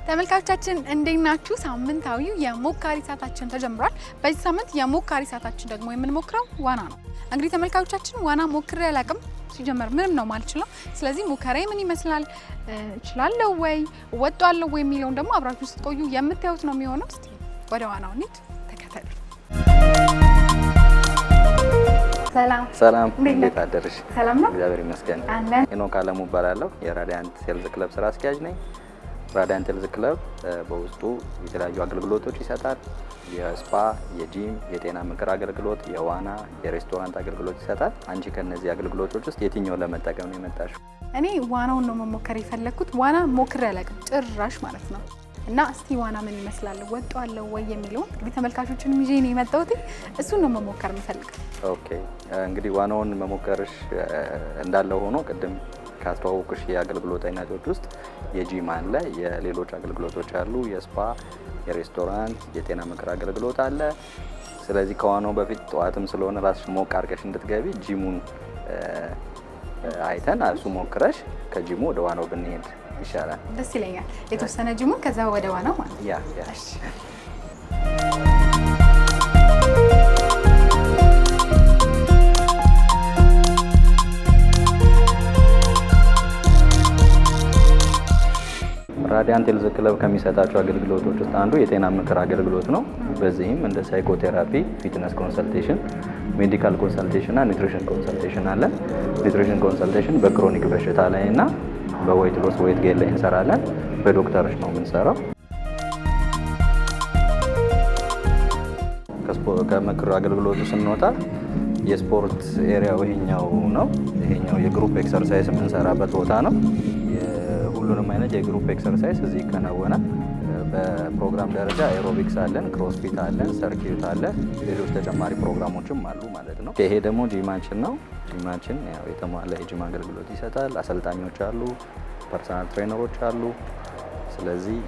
ተመልካቾቻችን እንዴት ናችሁ? ሳምንታዊው የሞካሪ ሰዓታችን ተጀምሯል። በዚህ ሳምንት የሞካሪ ሰዓታችን ደግሞ የምንሞክረው ዋና ነው። እንግዲህ ተመልካቾቻችን ዋና ሞክሬ አላውቅም፣ ሲጀመር ምንም ነው ማልችለው። ስለዚህ ሙከራዬ ምን ይመስላል፣ እችላለሁ ወይ እወጣለሁ ወይ የሚለውን ደግሞ አብራችሁ ስትቆዩ የምታዩት ነው የሚሆነው። እስቲ ወደ ዋናው እንሂድ፣ ተከተሉ። ሰላም እንዴት አደርሽ? ሰላም ነው፣ እግዚአብሔር ይመስገን። ሄኖክ አለሙ እባላለሁ። የራዲያንት ሴልዝ ክለብ ስራ አስኪያጅ ነኝ። ራዲያንት ሴልዝ ክለብ በውስጡ የተለያዩ አገልግሎቶች ይሰጣል። የስፓ፣ የጂም፣ የጤና ምክር አገልግሎት፣ የዋና፣ የሬስቶራንት አገልግሎት ይሰጣል። አንቺ ከነዚህ አገልግሎቶች ውስጥ የትኛውን ለመጠቀም ነው የመጣሽው? እኔ ዋናውን ነው መሞከር የፈለኩት። ዋና ሞክሬ አላውቅም ጭራሽ ማለት ነው። እና እስቲ ዋና ምን ይመስላል ወጣለሁ ወይ የሚለውን እንግዲህ ተመልካቾችንም ይዤ ነው የመጣሁት። እሱን ነው መሞከር የምፈልገው። ኦኬ እንግዲህ ዋናውን መሞከርሽ እንዳለ ሆኖ ቅድም ካስተዋወቅሽ የአገልግሎት አይነቶች ውስጥ የጂም አለ፣ የሌሎች አገልግሎቶች አሉ፣ የስፓ፣ የሬስቶራንት፣ የጤና ምክር አገልግሎት አለ። ስለዚህ ከዋናው በፊት ጠዋትም ስለሆነ ራስሽ ሞቅ አድርገሽ እንድትገቢ ጂሙን አይተን እሱ ሞክረሽ ከጂሙ ወደ ዋናው ብንሄድ ይሻላል። ደስ ይለኛል። የተወሰነ ጂሙን ከዛ ወደ ዋናው ማለት ያ ራዲያንት ሴልዝ ክለብ ከሚሰጣቸው አገልግሎቶች ውስጥ አንዱ የጤና ምክር አገልግሎት ነው። በዚህም እንደ ሳይኮቴራፒ፣ ፊትነስ ኮንሰልቴሽን፣ ሜዲካል ኮንሰልቴሽን እና ኒውትሪሽን ኮንሰልቴሽን አለ። ኒውትሪሽን ኮንሰልቴሽን በክሮኒክ በሽታ ላይ እና በዌይት ሎስ ዌይት ጌን ላይ እንሰራለን። በዶክተሮች ነው የምንሰራው። ከምክር አገልግሎቱ ስንወጣ የስፖርት ኤሪያው ይሄኛው ነው። ይሄኛው የግሩፕ ኤክሰርሳይዝ የምንሰራበት ቦታ ነው። ሁሉንም አይነት የግሩፕ ኤክሰርሳይዝ እዚህ ይከናወናል። በፕሮግራም ደረጃ ኤሮቢክስ አለን፣ ክሮስፊት አለን፣ ሰርኪዩት አለ፣ ሌሎች ተጨማሪ ፕሮግራሞችም አሉ ማለት ነው። ይሄ ደግሞ ጂማችን ነው። ጂማችን ያው የተሟላ የጂም አገልግሎት ይሰጣል። አሰልጣኞች አሉ፣ ፐርሰናል ትሬነሮች አሉ። ስለዚህ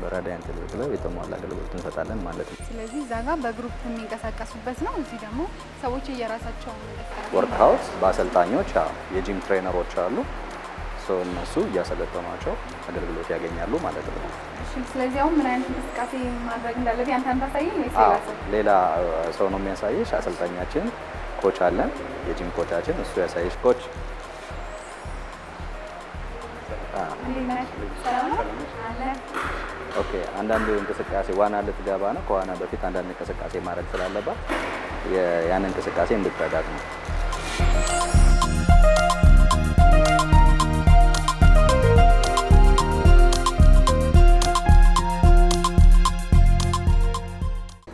በራዲያንት ሴልዝ ክለብ የተሟላ አገልግሎት እንሰጣለን ማለት ነው። ስለዚህ እዛ ጋር በግሩፕ የሚንቀሳቀሱበት ነው። እዚህ ደግሞ ሰዎች የራሳቸውን ወርክአውት በአሰልጣኞች የጂም ትሬነሮች አሉ። እነሱ እያሰለጠኗቸው አገልግሎት ያገኛሉ ማለት ነው። ስለዚህ አሁን ምን አይነት እንቅስቃሴ ማድረግ እንዳለብኝ አንተ ታሳየኝ ወይስ ሌላ ሰው ነው የሚያሳይሽ? አሰልጣኛችን ኮች አለን፣ የጂም ኮቻችን እሱ ያሳይሽ። ኮች ኦኬ። አንዳንድ እንቅስቃሴ ዋና ልትገባ ነው። ከዋና በፊት አንዳንድ እንቅስቃሴ ማድረግ ስላለባት ያን እንቅስቃሴ እንድትረዳት ነው።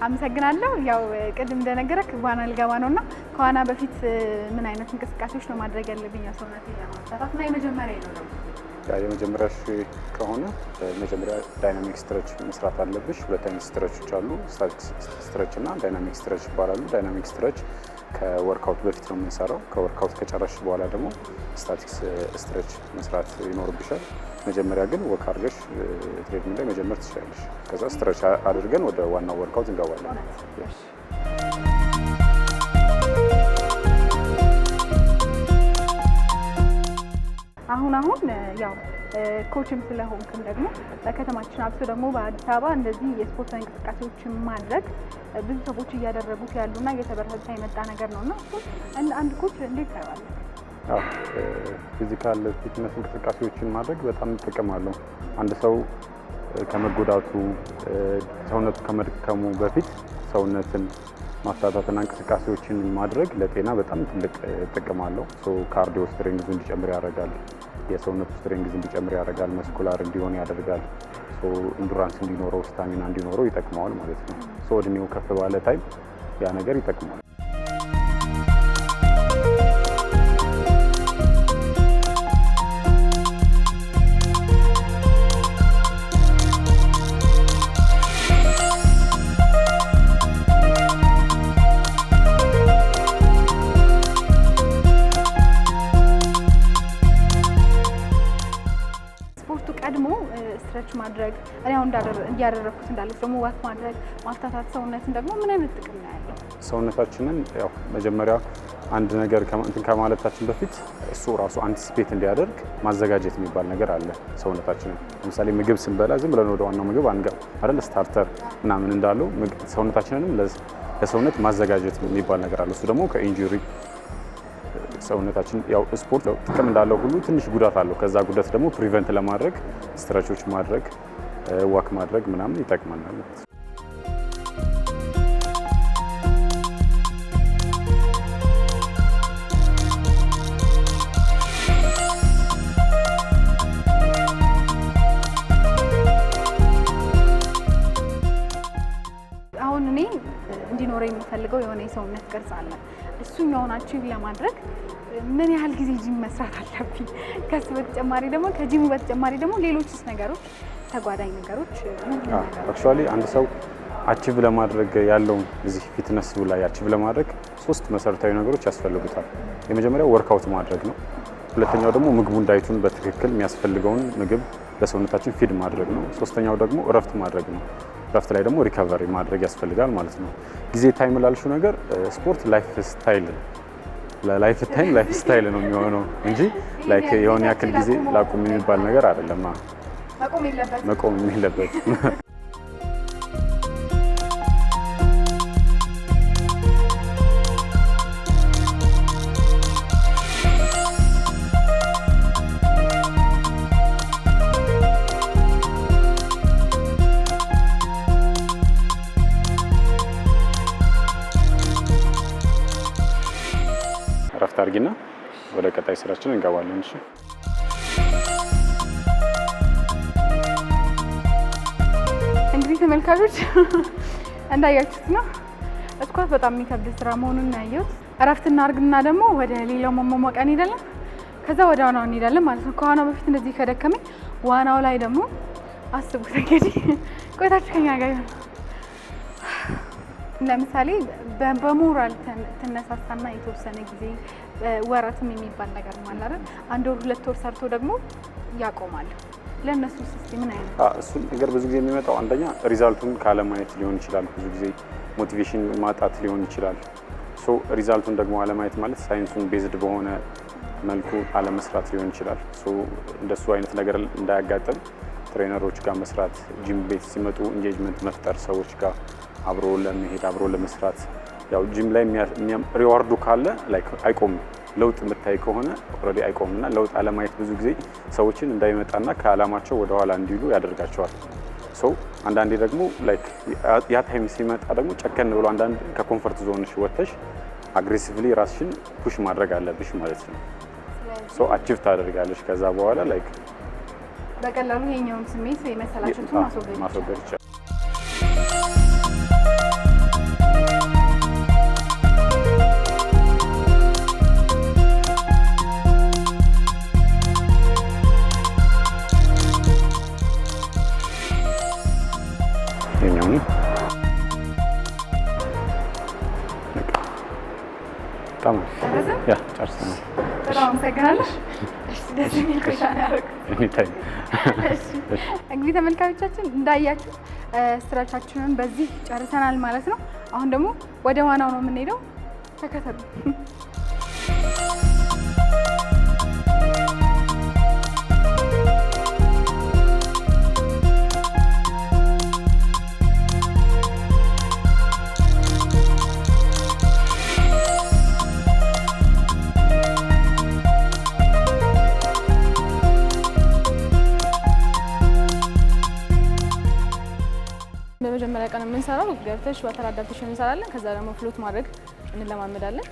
አመሰግናለሁ። ያው ቅድም እንደነገረክ ዋና ልገባ ነውና ከዋና በፊት ምን አይነት እንቅስቃሴዎች ነው ማድረግ ያለብኝ ሰውነቴ ለማንሳት ነው? የመጀመሪያ ነው ደግሞ የመጀመሪያሽ ከሆነ መጀመሪያ ዳይናሚክ ስትሬች መስራት አለብሽ። ሁለት አይነት ስትሬቾች አሉ፣ ስታቲክ ስትሬች እና ዳይናሚክ ስትሬች ይባላሉ። ዳይናሚክ ስትሬች ከወርክአውት በፊት ነው የምንሰራው። ከወርክአውት ከጨረሽ በኋላ ደግሞ ስታቲክ ስትሬች መስራት ይኖርብሻል። መጀመሪያ ግን ወክ አድርገሽ ትሬድሚል ላይ መጀመር ትችላለሽ። ከዛ ስትሬች አድርገን ወደ ዋናው ወርክአውት እንገባለን። አሁን ያው ኮችም ስለሆንክም ደግሞ በከተማችን አብሶ ደግሞ በአዲስ አበባ እንደዚህ የስፖርት እንቅስቃሴዎችን ማድረግ ብዙ ሰዎች እያደረጉት ያሉና እየተበረታታ የመጣ ነገር ነውና አንድ ኮች እንዴት ታያለህ? ፊዚካል ፊትነስ እንቅስቃሴዎችን ማድረግ በጣም ጥቅም አለው። አንድ ሰው ከመጎዳቱ ሰውነቱ ከመድከሙ በፊት ሰውነትን ማፍታታትና እንቅስቃሴዎችን ማድረግ ለጤና በጣም ትልቅ ጥቅም አለው። ካርዲዮ ስትሬንግዝ እንዲጨምር ያደርጋል። የሰውነቱ ስትሬንግዝ እንዲጨምር ያደርጋል። መስኩላር እንዲሆን ያደርጋል። ኢንዱራንስ እንዲኖረው፣ ስታሚና እንዲኖረው ይጠቅመዋል ማለት ነው። እድሜው ከፍ ባለ ታይም ያ ነገር ይጠቅመዋል። ስትሬች ማድረግ እኔ አሁን እያደረኩት እንዳለች ደግሞ ዋክ ማድረግ ማፍታታት ሰውነትን ደግሞ ምን አይነት ጥቅም ነው ያለው? ሰውነታችንን ያው መጀመሪያ አንድ ነገር ከማለታችን በፊት እሱ ራሱ አንቲሲፔት እንዲያደርግ ማዘጋጀት የሚባል ነገር አለ። ሰውነታችንን ለምሳሌ ምግብ ስንበላ ዝም ብለን ወደ ዋናው ምግብ አንገባ አይደል? ስታርተር ምናምን እንዳለው ሰውነታችንንም ለሰውነት ማዘጋጀት የሚባል ነገር አለ። እሱ ደግሞ ከኢንጁሪ ሰውነታችን ያው ስፖርት ጥቅም እንዳለው ሁሉ ትንሽ ጉዳት አለው። ከዛ ጉዳት ደግሞ ፕሪቨንት ለማድረግ ስትረቾች ማድረግ ዋክ ማድረግ ምናምን ይጠቅመናል። አሁን እኔ እንዲኖረኝ የምፈልገው የሆነ የሰውነት ቅርጽ አለ። እሱኛውን አቺቭ ለማድረግ ምን ያህል ጊዜ ጂም መስራት አለብኝ? ከሱ በተጨማሪ ደግሞ ከጂሙ በተጨማሪ ደግሞ ሌሎችስ ነገሮች ተጓዳኝ ነገሮች አክቹአሊ አንድ ሰው አቺቭ ለማድረግ ያለውን እዚህ ፊትነስ ላይ አቺቭ ለማድረግ 3 መሰረታዊ ነገሮች ያስፈልጉታል። የመጀመሪያው ወርክአውት ማድረግ ነው። ሁለተኛው ደግሞ ምግቡን ዳይቱን በትክክል የሚያስፈልገውን ምግብ ለሰውነታችን ፊድ ማድረግ ነው። ሶስተኛው ደግሞ እረፍት ማድረግ ነው። እረፍት ላይ ደግሞ ሪከቨሪ ማድረግ ያስፈልጋል ማለት ነው። ጊዜ ታይም ላልሽው ነገር ስፖርት ላይፍ ስታይል ነው የሚሆነው እንጂ ላይክ የሆነ ያክል ጊዜ ላቁም የሚባል ነገር አይደለም። መቆም የለበት። እረፍት አድርጊና ወደ ቀጣይ ስራችን እንገባለን። እሺ እንግዲህ ተመልካቾች እንዳያችሁት ነው ስኳት በጣም የሚከብድ ስራ መሆኑን ያየሁት። እረፍት እናድርግና ደግሞ ወደ ሌላው መሟሟቂያ እንሄዳለን። ከዛ ወደ ዋናው እንሄዳለን ማለት ነው። ከዋናው በፊት እንደዚህ ከደከመኝ ዋናው ላይ ደግሞ አስቡት እንግዲህ ቆይታችሁ ከኛ ጋር ይሁን። ለምሳሌ በሞራል ትነሳሳና የተወሰነ ጊዜ ወራትም የሚባል ነገር ማለት አይደል? 1 ወር 2 ወር ሰርቶ ደግሞ ያቆማል። ለነሱ እስቲ ምን አይነት እሱ ነገር ብዙ ጊዜ የሚመጣው አንደኛ ሪዛልቱን ካለማየት ሊሆን ይችላል። ብዙ ጊዜ ሞቲቬሽን ማጣት ሊሆን ይችላል። ሶ ሪዛልቱን ደግሞ አለማየት ማለት ሳይንሱን ቤዝድ በሆነ መልኩ አለመስራት ሊሆን ይችላል። ሶ እንደሱ አይነት ነገር እንዳያጋጥም ትሬነሮች ጋር መስራት፣ ጂም ቤት ሲመጡ ኢንጌጅመንት መፍጠር፣ ሰዎች ጋር አብሮ ለመሄድ አብሮ ለመስራት። ያው ጂም ላይ ሪዋርዱ ካለ ላይክ አይቆምም። ለውጥ የምታይ ከሆነ ኦልሬዲ አይቆምና ለውጥ አለማየት ብዙ ጊዜ ሰዎችን እንዳይመጣና ከአላማቸው ወደ ኋላ እንዲሉ ያደርጋቸዋል። ሶ አንዳንዴ ደግሞ ላይክ ያ ታይም ሲመጣ ደግሞ ጨከን ብሎ አንዳንድ ከኮምፎርት ዞንሽ ወጥተሽ አግሬሲቭሊ ራስሽን ፑሽ ማድረግ አለብሽ ማለት ነው። ሶ አቺቭ ታደርጋለሽ። ከዛ በኋላ ላይክ በቀላሉ የኛውን ስሜት የመሰላችሁትን ማስወገድ ይቻላል። እንግዲህ ተመልካቾቻችን እንዳያችሁ ስራቻችንን በዚህ ጨርሰናል ማለት ነው። አሁን ደግሞ ወደ ዋናው ነው የምንሄደው። ተከተሉ። በመጀመሪያ ቀን የምንሰራው ገብተሽ ዋተር አዳፕቴሽን እንሰራለን። ከዛ ደግሞ ፍሎት ማድረግ እንለማመዳለን።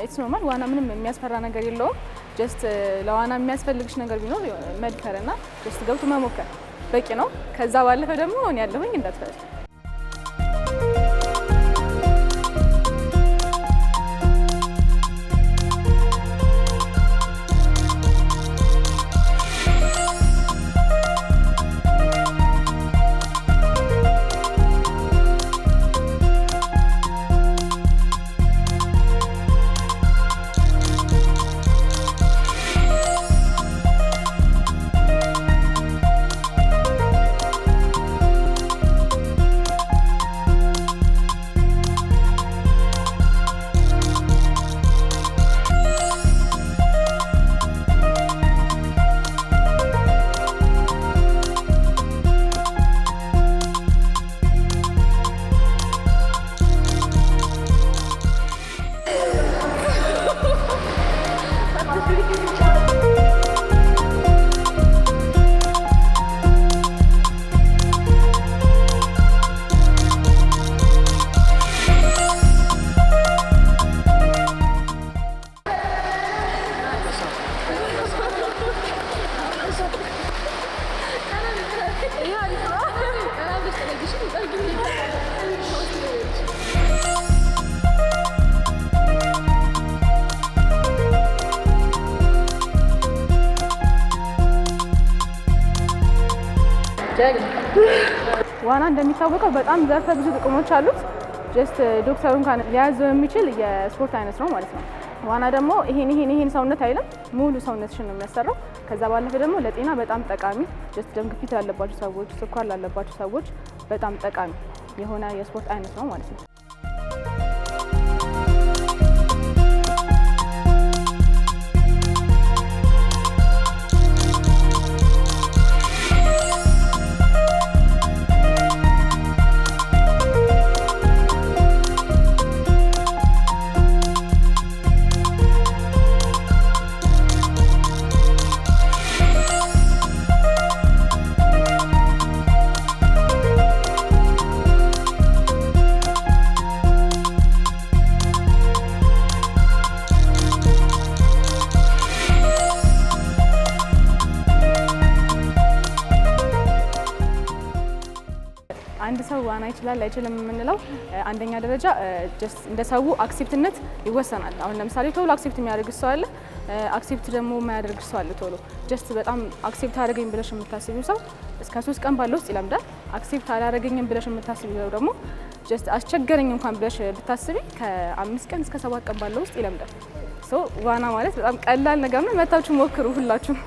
ኢትስ ኖርማል። ዋና ምንም የሚያስፈራ ነገር የለውም። ጀስት ለዋና የሚያስፈልግሽ ነገር ቢኖር መድከር እና ጀስት ገብቶ መሞከር በቂ ነው። ከዛ ባለፈ ደግሞ እኔ ያለሁኝ እንዳትፈሪ። ዋና እንደሚታወቀው በጣም ዘርፈ ብዙ ጥቅሞች አሉት። ጀስት ዶክተሩን ካን ሊያዘው የሚችል የስፖርት አይነት ነው ማለት ነው። ዋና ደግሞ ይሄን ሰውነት አይልም፣ ሙሉ ሰውነትሽን ነው የሚያሰራው። ከዛ ባለፈ ደግሞ ለጤና በጣም ጠቃሚ ጀስት ደም ግፊት ላለባቸው ሰዎች፣ ስኳር ላለባቸው ሰዎች በጣም ጠቃሚ የሆነ የስፖርት አይነት ነው ማለት ነው። አንድ ሰው ዋና ይችላል አይችልም የምንለው አንደኛ ደረጃ ጀስት እንደ ሰው አክሴፕትነት ይወሰናል። አሁን ለምሳሌ ቶሎ አክሴፕት የሚያደርግ ሰው አለ፣ አክሴፕት ደግሞ የማያደርግ ሰው አለ። ቶሎ ጀስት በጣም አክሴፕት አደረገኝ ብለሽ የምታስቢው ሰው እስከ 3 ቀን ባለው ውስጥ ይለምዳል። አክሴፕት አላደረገኝም ብለሽ የምታስቢው ደግሞ ጀስት አስቸገረኝ እንኳን ብለሽ ብታስቢ ከ5 ቀን እስከ 7 ቀን ባለው ውስጥ ይለምዳል። ሶ ዋና ማለት በጣም ቀላል ነገር ነው። መታችሁ ሞክሩ ሁላችሁም።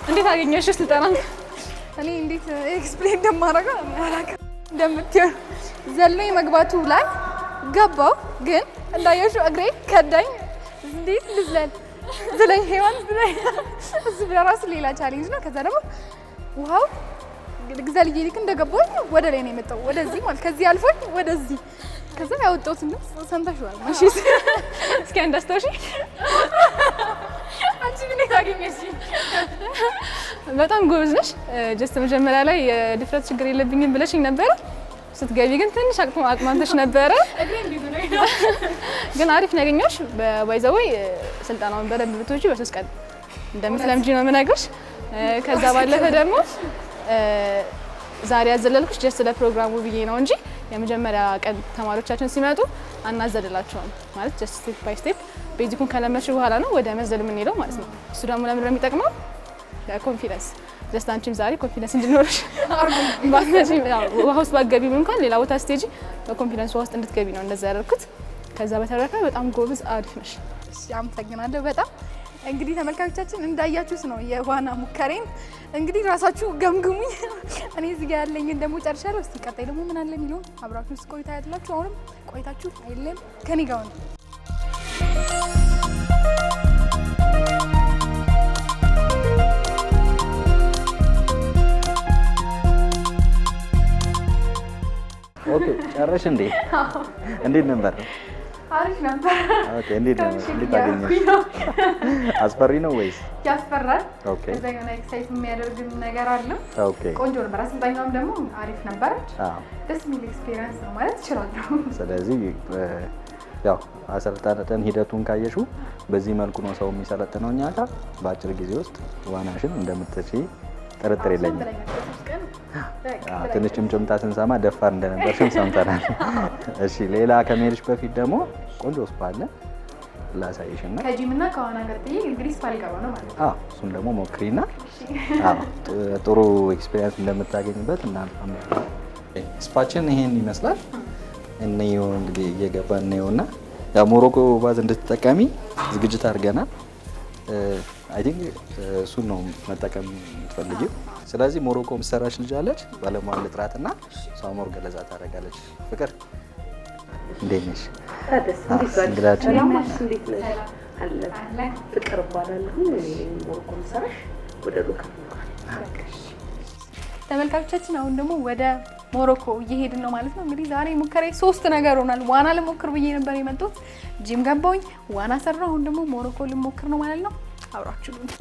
እንዴት አገኘሽ ስልጠና? እኔ እንዴት ኤክስፕሌን እንደማደርገው አላውቅም። እንደምትይው ዘለኝ መግባቱ ላይ ገባው፣ ግን እንዳየሽው እግሬ ከዳኝ። እንዴት ልዝለል ዝለኝ ሄዋን ዝለኝ እሱ በራሱ ሌላ ቻሌንጅ ነው። ከዛ ደግሞ ውሃው ግዛል ይልክ እንደገባኝ ወደ ላይ ነው የመጣው፣ ወደዚህ ማለት ከዚህ አልፎኝ ወደዚህ። ከዛ ያወጣሁት ድምፅ ሰምተሽዋል። እሺ እስኪ አንዳስታውሺ አንቺ ምን ታገኘሽ? በጣም ጎበዝ ነሽ። ጀስት መጀመሪያ ላይ የድፍረት ችግር የለብኝም ብለሽኝ ነበረ። ስትገቢ ግን ትንሽ አቅማንተሽ ነበረ፣ ግን አሪፍ ነው ያገኘሁሽ። በባይዘወይ ስልጠናውን በደንብ ብትወጪ በ3 ቀን እንደምትለምጂ ነው የምነግርሽ። ከዛ ባለፈ ደግሞ ዛሬ ያዘለልኩሽ ጀስት ለፕሮግራሙ ብዬ ነው እንጂ የመጀመሪያ ቀን ተማሪዎቻችን ሲመጡ አናዘልላቸውም። ማለት ጀስት ስቴፕ ባይ ስቴፕ ቤዚኩን ከለመድሽ በኋላ ነው ወደ መዘል የምንሄደው ማለት ነው። እሱ ደግሞ ለምን የሚጠቅመው ለኮንፊደንስ ጀስት አንቺም ዛሬ ኮንፊደንስ እንድኖርሽ ውሃ ውስጥ ባትገቢም እንኳን ሌላ ቦታ ስቴጂ በኮንፊደንስ ውሃ ውስጥ እንድትገቢ ነው እንደዛ ያደረኩት። ከዛ በተረፈ በጣም ጎበዝ አሪፍ ነሽ። አመሰግናለሁ በጣም። እንግዲህ ተመልካቾቻችን እንዳያችሁት ነው የዋና ሙከሬን። እንግዲህ ራሳችሁ ገምግሙኝ። እኔ እዚህ ጋር ያለኝን ደግሞ ጨርሻለሁ። እስቲ ቀጣይ ደግሞ ምን አለ የሚለውን አብራችሁ ቆይታ ያላችሁ። አሁንም ቆይታችሁ አይለም ከኔ ጋር ነው። ኦኬ ጨረሽ እንዴ? እንዴት ነበር? አሪፍ ነበር። ኦኬ እንዴት አገኘሽ? አስፈሪ ነው ወይስ? ያስፈራል። ኦኬ እዛ የሆነ ኤክሳይት የሚያደርግ ነገር አለ። ኦኬ ቆንጆ ነበር። አሰልጣኛውም ደግሞ አሪፍ ነበረች። ደስ የሚል ኤክስፒሪየንስ ነው ማለት እችላለሁ። ስለዚህ ያው አሰልጣን ሂደቱን ካየሽው በዚህ መልኩ ነው ሰው የሚሰለጥነው እኛ ጋር። በአጭር ጊዜ ውስጥ ዋናሽን እንደምትችይ ጥርጥር የለኝም። ትንሽ ጭምጭምታ ስንሰማ ደፋር እንደነበርሽም ሰምተናል። እሺ ሌላ ከመሄድሽ በፊት ደግሞ ቆንጆ ስፓ አለ ላሳይሽና ከጂምና ከዋና ጋር ጥዬ እንግዲህ ስፓ ሊገባ ነው ማለት ነው። እሱን ደግሞ ሞክሪና ጥሩ ኤክስፒሪየንስ እንደምታገኝበት እናምናለን። ስፓችን ይሄን ይመስላል። እንየው እንግዲህ እየገባ እንየውና ያው ሞሮኮ ባዝ እንድትጠቀሚ ዝግጅት አድርገናል። አይ ቲንክ እሱን ነው መጠቀም የምትፈልጊው። ስለዚህ ሞሮኮ ምሰራች ልጅ አለች፣ ባለሙያ ልጥራትና ሳሞር ገለጻ ታደርጋለች። ፍቅር እንዴት ነሽ? እንግዳችን አለ ፍቅር ባላልኩ ሞሮኮ ሰራሽ ወደ ሉካ ተመልካቾቻችን አሁን ደግሞ ወደ ሞሮኮ እየሄድን ነው ማለት ነው። እንግዲህ ዛሬ ሙከራዬ 3 ነገር ሆኗል። ዋና ልሞክር ብዬ ነበር የመጣሁት፣ ጂም ገባሁኝ፣ ዋና ሰራሁ። አሁን ደግሞ ሞሮኮ ልሞክር ነው ማለት ነው። አብራችሁ ነው።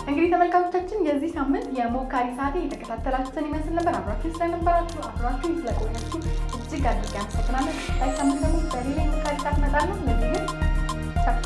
እንግዲህ ተመልካቾቻችን የዚህ ሳምንት የሞካሪ ሰዓቴ የተከታተላችሁትን ይመስል ነበር። አብራችሁ ስለነበራችሁ አብራችሁ ስለቆያችሁ እጅግ አድርጌ አመሰግናለሁ። ሳምንት ደግሞ በሌላ የሞካሪ ሰዓት እመጣለሁ። ለዚህ ግን ቻው።